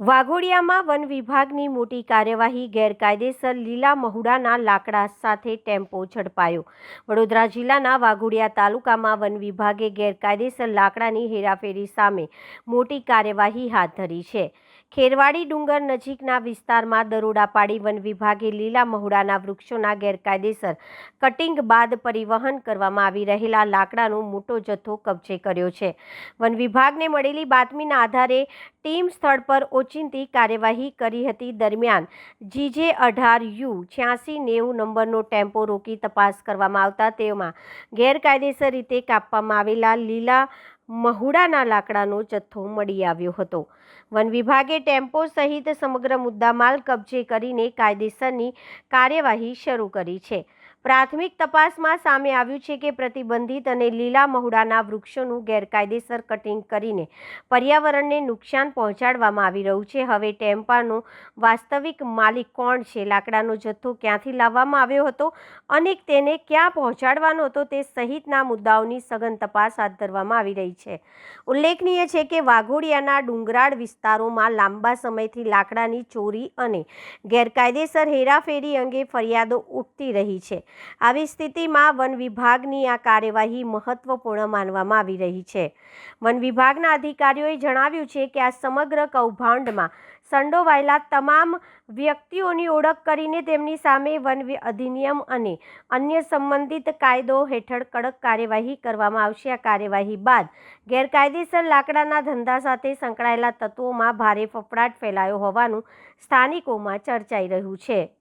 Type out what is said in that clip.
વાઘોડિયામાં one વિભાગની મોટી કાર્યવાહી, ગેરકાયદેસર લીલા મહુડાના લાકડા સાથે ટેમ્પો ઝડપાયો। વડોદરા જિલ્લાના વાઘોડિયા તાલુકામાં વન વિભાગે ગેરકાયદેસર લાકડાની હેરાફેરી સામે મોટી કાર્યવાહી હાથ ધરી છે। ખેરવાડી ડુંગર નજીકના વિસ્તારમાં દરોડા પાડી વન વિભાગે લીલા મહુડાના વૃક્ષોના ગેરકાયદેસર કટિંગ બાદ પરિવહન કરવામાં આવી રહેલા લાકડાનો મોટો જથ્થો કબજે કર્યો છે। વન વિભાગને મળેલી બાતમીના આધારે ટીમ સ્થળ પર ઓચિંતી કાર્યવાહી કરી હતી। દરમિયાન GJ18U8690 નંબરનો ટેમ્પો રોકી તપાસ કરવામાં આવતા તેમાં ગેરકાયદેસર રીતે કાપવામાં આવેલા લીલા મહુડાના લાકડાનો જથ્થો મળી આવ્યો હતો। વન વિભાગે ટેમ્પો સહિત સમગ્ર મુદ્દામાલ કબજે કરીને કાયદેસરની કાર્યવાહી શરૂ કરી છે। પ્રાથમિક તપાસમાં સામે આવ્યું છે કે પ્રતિબંધિત અને લીલા મહુડાના વૃક્ષોનું ગેરકાયદેસર કટિંગ કરીને પર્યાવરણને નુકસાન પહોંચાડવામાં આવી રહ્યું છે। હવે ટેમ્પાનો વાસ્તવિક માલિક કોણ છે, લાકડાનો જથ્થો ક્યાંથી લાવવામાં આવ્યો હતો અને તેને ક્યાં પહોંચાડવાનો હતો તે સહિતના મુદ્દાઓની સઘન તપાસ હાથ ધરવામાં આવી રહી છે। ઉલ્લેખનીય છે કે વાઘોડિયાના ડુંગરાળ વિસ્તારોમાં લાંબા સમયથી લાકડાની ચોરી અને ગેરકાયદેસર હેરાફેરી અંગે ફરિયાદો ઉઠતી રહી છે। આવી સ્થિતિમાં વન વિભાગની આ કાર્યવાહી મહત્વપૂર્ણ માનવામાં આવી રહી છે। વન વિભાગના અધિકારીઓએ જણાવ્યું છે કે આ સમગ્ર કૌભાંડમાં સંડોવાયેલા તમામ વ્યક્તિઓની ઓળખ કરીને તેમની સામે વન અધિનિયમ અને અન્ય સંબંધિત કાયદો હેઠળ કડક કાર્યવાહી કરવામાં આવશે। આ કાર્યવાહી બાદ ગેરકાયદેસર લાકડાના ધંધા સાથે સંકળાયેલા તત્વોમાં ભારે ફફડાટ ફેલાયો હોવાનું સ્થાનિકોમાં ચર્ચાઈ રહ્યું છે।